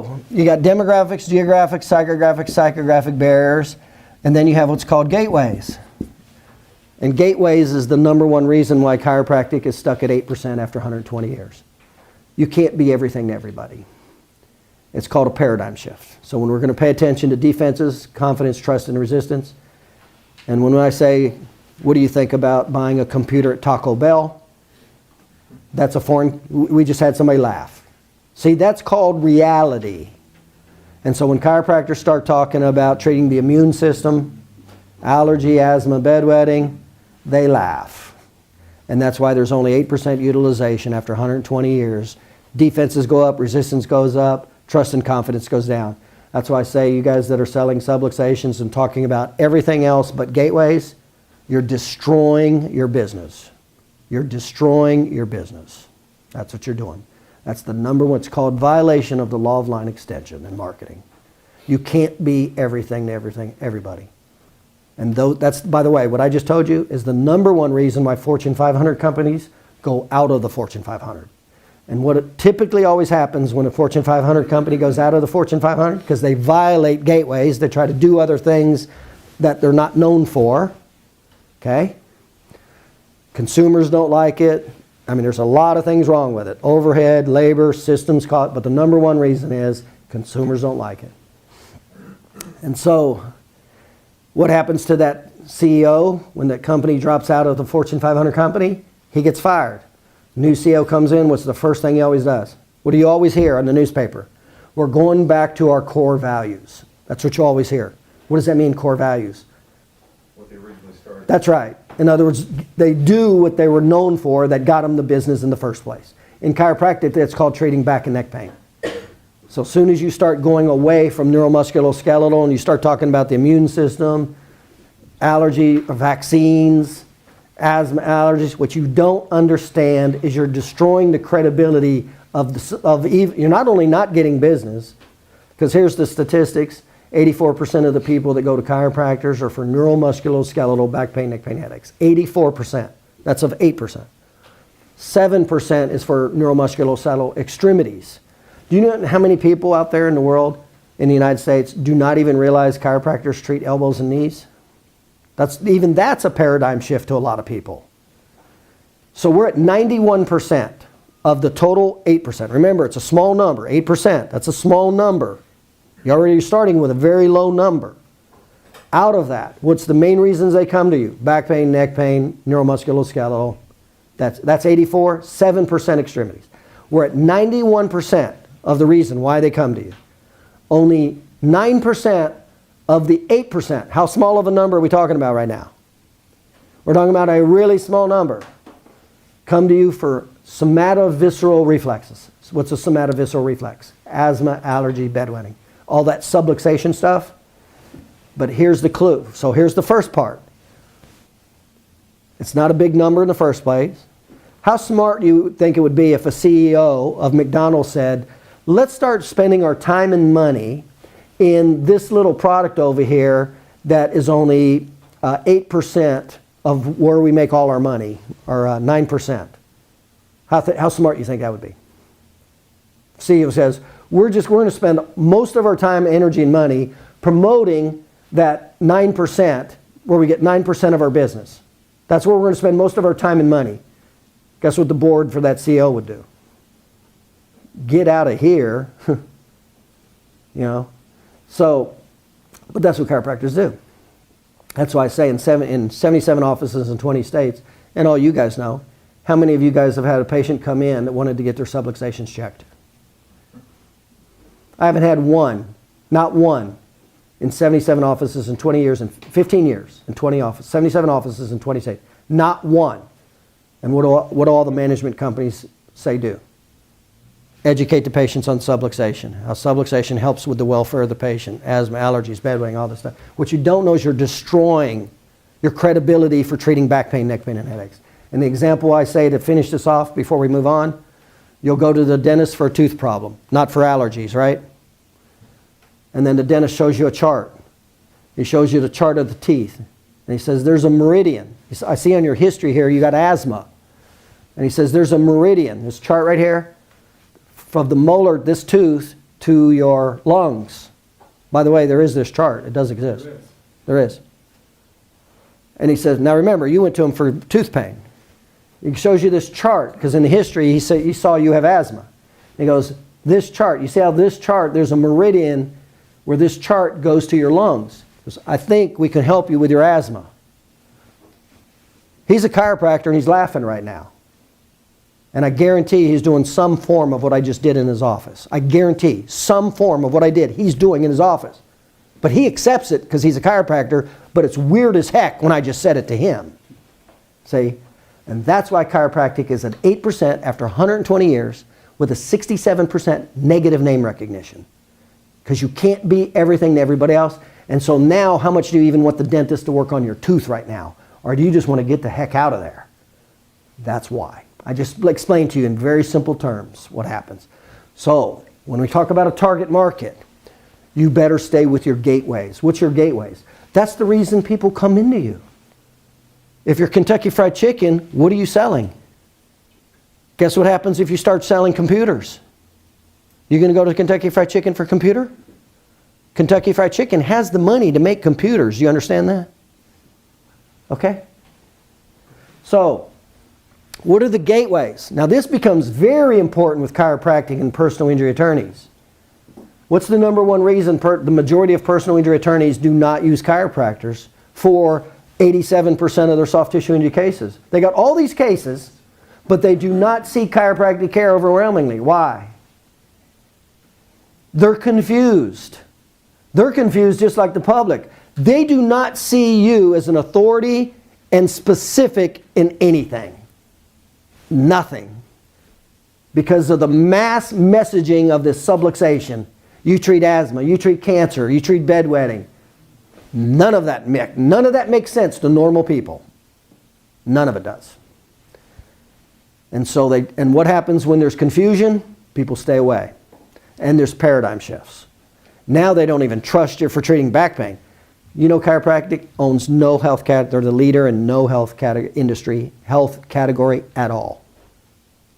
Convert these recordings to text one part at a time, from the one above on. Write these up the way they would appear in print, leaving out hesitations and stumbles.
You got demographics, geographic, psychographic barriers, and then you have what's called gateways. And gateways is the #1 reason why chiropractic is stuck at 8% after 120 years. You can't be everything to everybody. It's called a paradigm shift. So when we're going to pay attention to defenses, confidence, trust, and resistance, and when I say, what do you think about buying a computer at Taco Bell? That's a foreign, we just had somebody laugh. See, that's called reality. And so when chiropractors start talking about treating the immune system, allergy, asthma, bedwetting, they laugh. And that's why there's only 8% utilization after 120 years. Defenses go up, resistance goes up, trust and confidence goes down. That's why I say you guys that are selling subluxations and talking about everything else but gateways, you're destroying your business. You're destroying your business. That's what you're doing. That's the #1. It's called violation of the law of line extension in marketing. You can't be everything to everybody. And that's, by the way, what I just told you is the #1 reason why Fortune 500 companies go out of the Fortune 500. And what typically always happens when a Fortune 500 company goes out of the Fortune 500, because they violate gateways, they try to do other things that they're not known for, okay? Consumers don't like it. I mean, there's a lot of things wrong with it. Overhead, labor, systems cost, but the #1 reason is consumers don't like it. And so, what happens to that CEO when that company drops out of the Fortune 500 company? He gets fired. New CEO comes in, what's the first thing he always does? What do you always hear on the newspaper? We're going back to our core values. That's what you always hear. What does that mean, core values? What they originally started. That's right. In other words, they do what they were known for that got them the business in the first place. In chiropractic, that's called treating back and neck pain. So as soon as you start going away from neuromusculoskeletal and you start talking about the immune system, allergy, vaccines, asthma, allergies, what you don't understand is you're destroying the credibility you're not only not getting business, because here's the statistics, 84% of the people that go to chiropractors are for neuromusculoskeletal, back pain, neck pain, headaches. 84%. That's of 8%. 7% is for neuromusculoskeletal extremities. Do you know how many people out there in the world, in the United States, do not even realize chiropractors treat elbows and knees? That's a paradigm shift to a lot of people. So we're at 91% of the total 8%. Remember, it's a small number, 8%. That's a small number. You're already starting with a very low number. Out of that, what's the main reasons they come to you? Back pain, neck pain, neuromusculoskeletal. That's 84, 7% extremities. We're at 91% of the reason why they come to you. Only 9% of the 8%. How small of a number are we talking about right now? We're talking about a really small number. Come to you for somatovisceral reflexes. What's a somatovisceral reflex? Asthma, allergy, bedwetting. All that subluxation stuff. But here's the clue. So here's the first part. It's not a big number in the first place. How smart do you think it would be if a CEO of McDonald's said, let's start spending our time and money in this little product over here that is only 8% of where we make all our money, or 9%. How smart do you think that would be? CEO says, we're going to spend most of our time, energy, and money promoting that 9%, where we get 9% of our business. That's where we're going to spend most of our time and money. Guess what the board for that CEO would do? Get out of here. You know? So, but that's what chiropractors do. That's why I say in 77 offices in 20 states, and all you guys know, how many of you guys have had a patient come in that wanted to get their subluxations checked? I haven't had one, not one, in 77 offices in 20 years, and 15 years in 20 offices, 77 offices in 20 states. Not one. And what do all the management companies say do? Educate the patients on subluxation, how subluxation helps with the welfare of the patient, asthma, allergies, bedwetting, all this stuff. What you don't know is you're destroying your credibility for treating back pain, neck pain, and headaches. And the example I say to finish this off before we move on, you'll go to the dentist for a tooth problem, not for allergies, right? And then the dentist shows you a chart. He shows you the chart of the teeth. And he says, there's a meridian. I see on your history here you got asthma. And he says, there's a meridian, this chart right here, from the molar, this tooth, to your lungs. By the way, there is this chart. It does exist. There is. And he says, now remember, you went to him for tooth pain. He shows you this chart, because in the history, he saw you have asthma. He goes, this chart, you see how this chart, there's a meridian where this chart goes to your lungs. He goes, I think we can help you with your asthma. He's a chiropractor and he's laughing right now. And I guarantee he's doing some form of what I just did in his office. I guarantee some form of what I did he's doing in his office. But he accepts it because he's a chiropractor, but it's weird as heck when I just said it to him. See? And that's why chiropractic is at 8% after 120 years with a 67% negative name recognition. Because you can't be everything to everybody else. And so now, how much do you even want the dentist to work on your tooth right now? Or do you just want to get the heck out of there? That's why. I just explained to you in very simple terms what happens. So, when we talk about a target market, you better stay with your gateways. What's your gateways? That's the reason people come into you. If you're Kentucky Fried Chicken, what are you selling? Guess what happens if you start selling computers? You going to go to Kentucky Fried Chicken for computer? Kentucky Fried Chicken has the money to make computers. You understand that? Okay? So, what are the gateways? Now this becomes very important with chiropractic and personal injury attorneys. What's the number one reason the majority of personal injury attorneys do not use chiropractors for 87% of their soft tissue injury cases? They got all these cases, but they do not seek chiropractic care overwhelmingly. Why? They're confused. They're confused just like the public. They do not see you as an authority and specific in anything. Nothing. Because of the mass messaging of this subluxation. You treat asthma, you treat cancer, you treat bedwetting. None of that makes sense to normal people. None of it does. And so and what happens when there's confusion? People stay away. And there's paradigm shifts. Now they don't even trust you for treating back pain. You know, chiropractic owns no health category. They're the leader in no health category at all.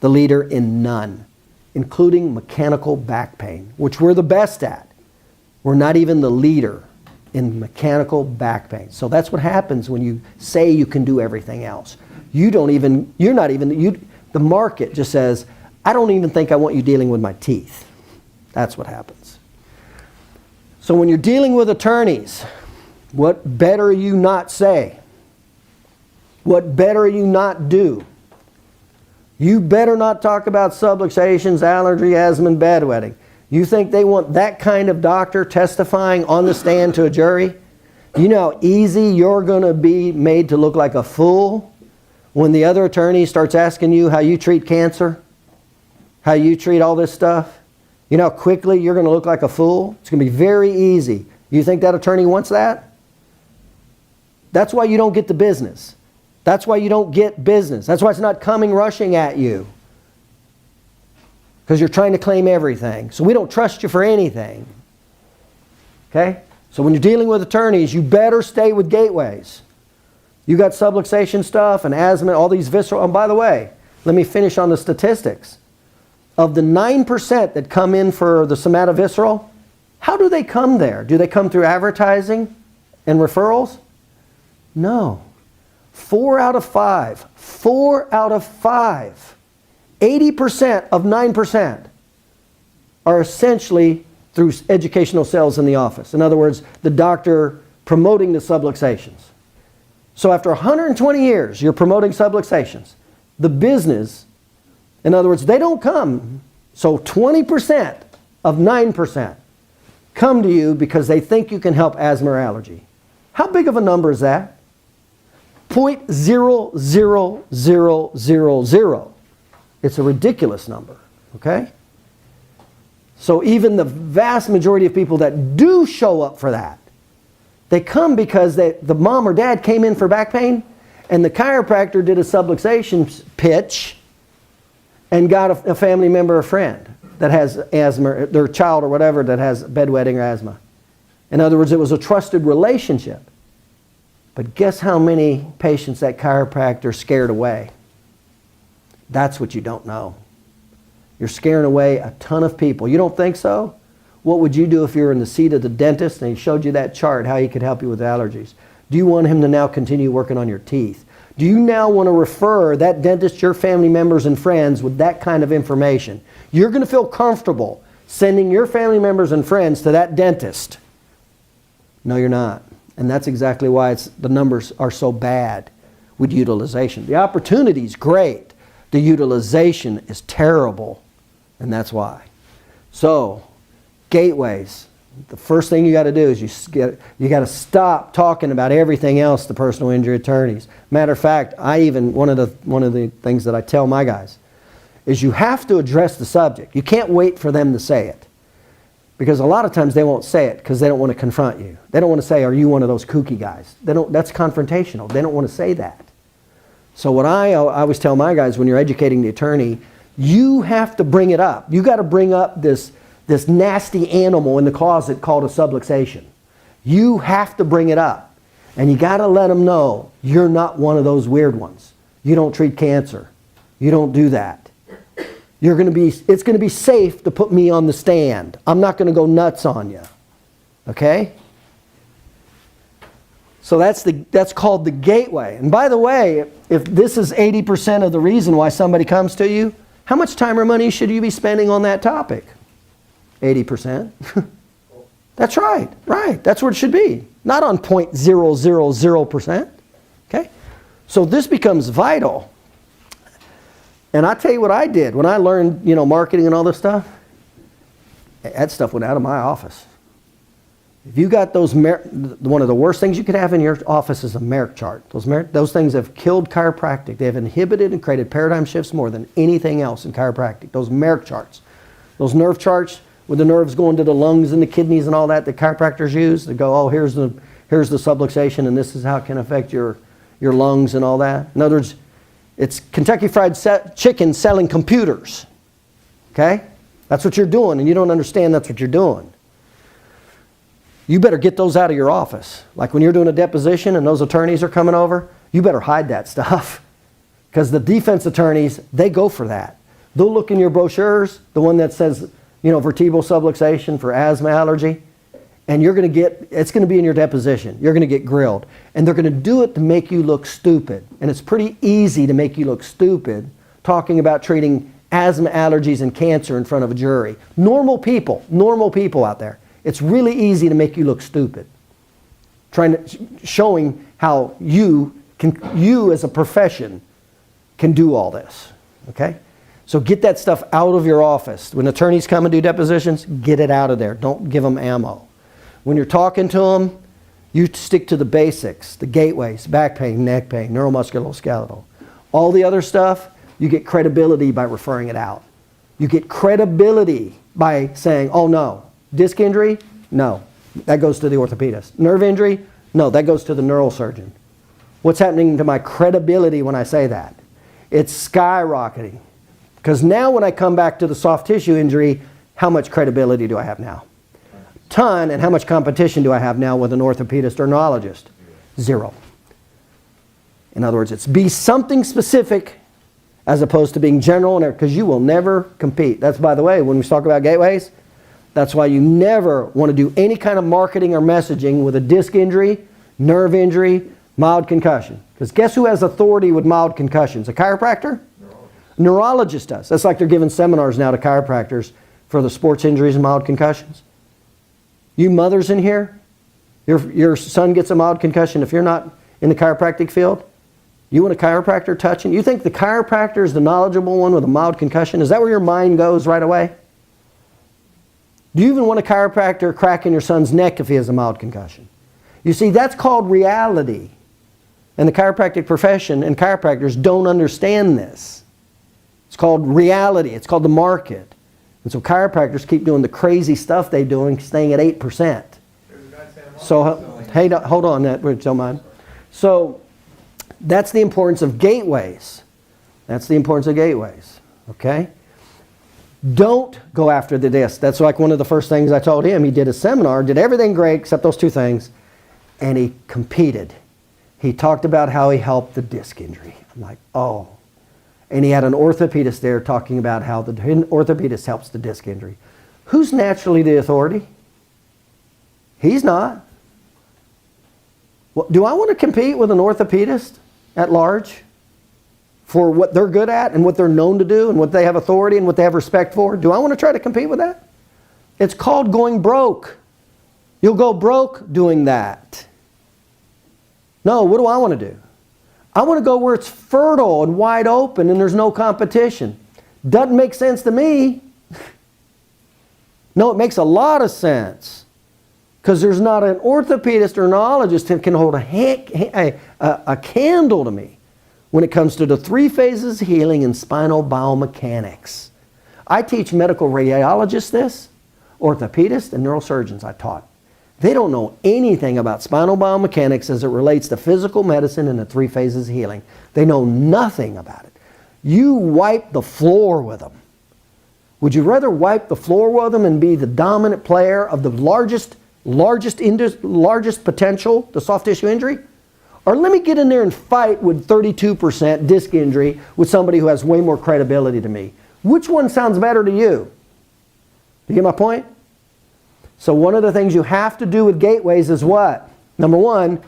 The leader in none, including mechanical back pain, which we're the best at. We're not even the leader in mechanical back pain. So that's what happens when you say you can do everything else. The market just says, I don't even think I want you dealing with my teeth. That's what happens. So when you're dealing with attorneys, what better you not say? What better you not do? You better not talk about subluxations, allergy, asthma, and bedwetting. You think they want that kind of doctor testifying on the stand to a jury? You know how easy you're going to be made to look like a fool when the other attorney starts asking you how you treat cancer? How you treat all this stuff? You know how quickly you're going to look like a fool? It's going to be very easy. You think that attorney wants that? That's why you don't get the business. That's why you don't get business. That's why it's not coming rushing at you. Because you're trying to claim everything. So we don't trust you for anything. Okay? So when you're dealing with attorneys, you better stay with gateways. You got subluxation stuff and asthma, all these visceral. And by the way, let me finish on the statistics. Of the 9% that come in for the somatovisceral, how do they come there? Do they come through advertising and referrals? No. 4 out of 5. 4 out of 5. 80% of 9% are essentially through educational sales in the office. In other words, the doctor promoting the subluxations. So after 120 years, you're promoting subluxations. The business, in other words, they don't come. So 20% of 9% come to you because they think you can help asthma or allergy. How big of a number is that? 0.00000. It's a ridiculous number, okay? So even the vast majority of people that do show up for that, they come because the mom or dad came in for back pain and the chiropractor did a subluxation pitch and got a family member or friend that has asthma, their child or whatever that has bedwetting or asthma. In other words, it was a trusted relationship. But guess how many patients that chiropractor scared away? That's what you don't know. You're scaring away a ton of people. You don't think so? What would you do if you were in the seat of the dentist and he showed you that chart, how he could help you with allergies? Do you want him to now continue working on your teeth? Do you now want to refer that dentist, your family members and friends with that kind of information? You're going to feel comfortable sending your family members and friends to that dentist. No, you're not. And that's exactly why the numbers are so bad with utilization. The opportunity's great. The utilization is terrible. And that's why. So, gateways. The first thing you got to do is you got to stop talking about everything else, the personal injury attorneys. Matter of fact, one of the things that I tell my guys is you have to address the subject. You can't wait for them to say it. Because a lot of times they won't say it because they don't want to confront you. They don't want to say, are you one of those kooky guys? That's confrontational. They don't want to say that. So what I always tell my guys when you're educating the attorney, you have to bring it up. You got to bring up this nasty animal in the closet called a subluxation. You have to bring it up. And you got to let them know you're not one of those weird ones. You don't treat cancer. You don't do that. It's going to be safe to put me on the stand. I'm not going to go nuts on you. Okay? So that's called the gateway. And by the way, if this is 80% of the reason why somebody comes to you, how much time or money should you be spending on that topic? 80%. That's right. Right. That's where it should be. Not on 0.000%. Okay? So this becomes vital. And I tell you what I did when I learned, marketing and all this stuff. That stuff went out of my office. If you got one of the worst things you could have in your office is a Merck chart. Those things have killed chiropractic. They have inhibited and created paradigm shifts more than anything else in chiropractic. Those Merck charts. Those nerve charts with the nerves going to the lungs and the kidneys and all that chiropractors use. They go, oh, here's the subluxation and this is how it can affect your lungs and all that. In other words, it's Kentucky Fried Chicken selling computers. Okay? That's what you're doing, and you don't understand that's what you're doing. You better get those out of your office. Like when you're doing a deposition and those attorneys are coming over, you better hide that stuff. Because the defense attorneys, they go for that. They'll look in your brochures, the one that says, vertebral subluxation for asthma allergy, and it's going to be in your deposition. You're going to get grilled. And they're going to do it to make you look stupid. And it's pretty easy to make you look stupid talking about treating asthma, allergies, and cancer in front of a jury. Normal people out there. It's really easy to make you look stupid. Showing how you as a profession can do all this. Okay? So get that stuff out of your office. When attorneys come and do depositions, get it out of there. Don't give them ammo. When you're talking to them, you stick to the basics, the gateways, back pain, neck pain, neuromusculoskeletal. All the other stuff, you get credibility by referring it out. You get credibility by saying, oh no, disc injury? No, that goes to the orthopedist. Nerve injury? No, that goes to the neurosurgeon. What's happening to my credibility when I say that? It's skyrocketing. Because now when I come back to the soft tissue injury, how much credibility do I have now? Ton, and how much competition do I have now with an orthopedist or neurologist? 0. In other words, it's be something specific as opposed to being general, because you will never compete. That's, by the way, when we talk about gateways, that's why you never want to do any kind of marketing or messaging with a disc injury, nerve injury, mild concussion. Because guess who has authority with mild concussions? A chiropractor? Neurologist does. That's like they're giving seminars now to chiropractors for the sports injuries and mild concussions. You mothers in here, your son gets a mild concussion. If you're not in the chiropractic field, you want a chiropractor touching? You think the chiropractor is the knowledgeable one with a mild concussion? Is that where your mind goes right away? Do you even want a chiropractor cracking your son's neck if he has a mild concussion? You see, that's called reality. And the chiropractic profession and chiropractors don't understand this. It's called reality. It's called the market. And so chiropractors keep doing the crazy stuff they're doing, staying at 8%. So, hey, hold on, don't mind. So, that's the importance of gateways. That's the importance of gateways. Okay? Don't go after the disc. That's like one of the first things I told him. He did a seminar, did everything great except those 2 things, and he competed. He talked about how he helped the disc injury. I'm like, oh. And he had an orthopedist there talking about how the orthopedist helps the disc injury. Who's naturally the authority? He's not. Well, do I want to compete with an orthopedist at large for what they're good at and what they're known to do and what they have authority and what they have respect for? Do I want to try to compete with that? It's called going broke. You'll go broke doing that. No, what do I want to do? I want to go where it's fertile and wide open and there's no competition. Doesn't make sense to me. No, it makes a lot of sense. Because there's not an orthopedist or neurologist that can hold a candle to me when it comes to the 3 phases of healing in spinal biomechanics. I teach medical radiologists this, orthopedists and neurosurgeons I taught. They don't know anything about spinal biomechanics as it relates to physical medicine and the 3 phases of healing. They know nothing about it. You wipe the floor with them. Would you rather wipe the floor with them and be the dominant player of the largest potential to soft tissue injury? Or let me get in there and fight with 32% disc injury with somebody who has way more credibility to me. Which one sounds better to you? Do you get my point? So one of the things you have to do with gateways is what? Number one,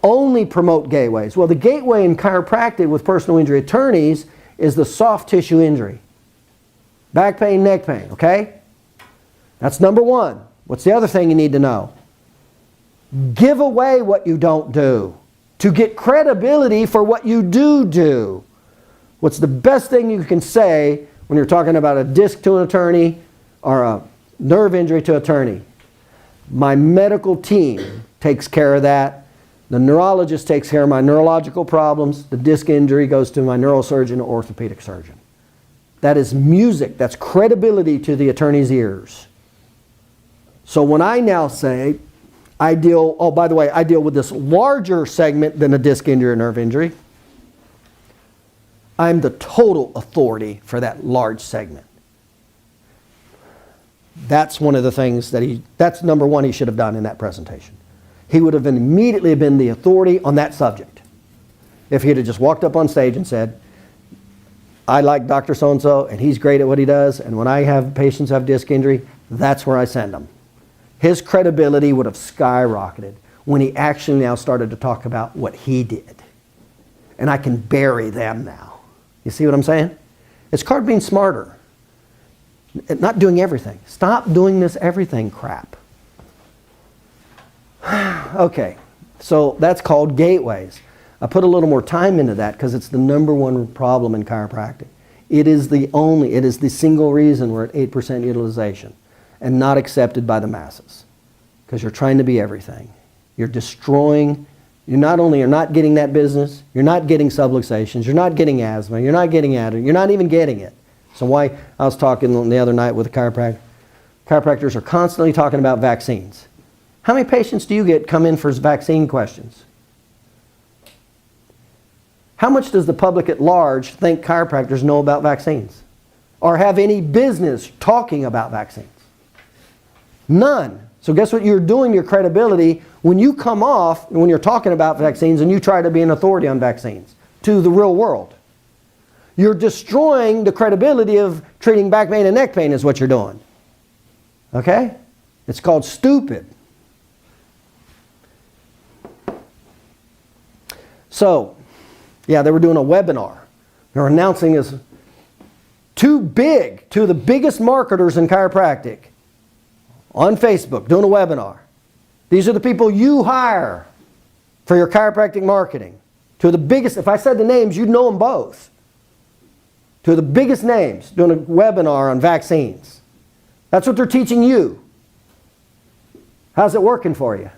only promote gateways. Well, the gateway in chiropractic with personal injury attorneys is the soft tissue injury. Back pain, neck pain, okay? That's number one. What's the other thing you need to know? Give away what you don't do to get credibility for what you do. What's the best thing you can say when you're talking about a disc to an attorney or a nerve injury to an attorney? My medical team takes care of that. The neurologist takes care of my neurological problems. The disc injury goes to my neurosurgeon or orthopedic surgeon. That is music. That's credibility to the attorney's ears. So when I now say, I deal with this larger segment than a disc injury or nerve injury, I'm the total authority for that large segment. That's one of the things that's number one he should have done in that presentation. He would have immediately been the authority on that subject. If he'd have just walked up on stage and said, I like Dr. So-and-so and he's great at what he does, and when I have patients who have disc injury, that's where I send them. His credibility would have skyrocketed when he actually now started to talk about what he did. And I can bury them now. You see what I'm saying? It's called being smarter. Not doing everything. Stop doing this everything crap. Okay, so that's called gateways. I put a little more time into that because it's the number one problem in chiropractic. It is the single reason we're at 8% utilization and not accepted by the masses. Because you're trying to be everything. You're destroying, you not only are not getting that business, you're not getting subluxations, you're not getting asthma, you're not getting adder, you're not even getting it. So why, I was talking the other night with a chiropractor. Chiropractors are constantly talking about vaccines. How many patients do you get come in for vaccine questions? How much does the public at large think chiropractors know about vaccines? Or have any business talking about vaccines? None. So guess what you're doing to your credibility when you come off, when you're talking about vaccines and you try to be an authority on vaccines to the real world. You're destroying the credibility of treating back pain and neck pain is what you're doing. Okay? It's called stupid. So, yeah, they were doing a webinar. They were announcing this two of the biggest marketers in chiropractic on Facebook doing a webinar. These are the people you hire for your chiropractic marketing. Two of the biggest, if I said the names, you'd know them both. Two of the biggest names doing a webinar on vaccines. That's what they're teaching you. How's it working for you?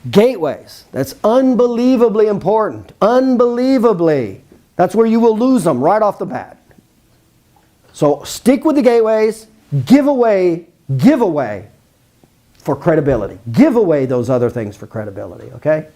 Gateways. That's unbelievably important. Unbelievably. That's where you will lose them right off the bat. So stick with the gateways. Give away for credibility. Give away those other things for credibility, okay?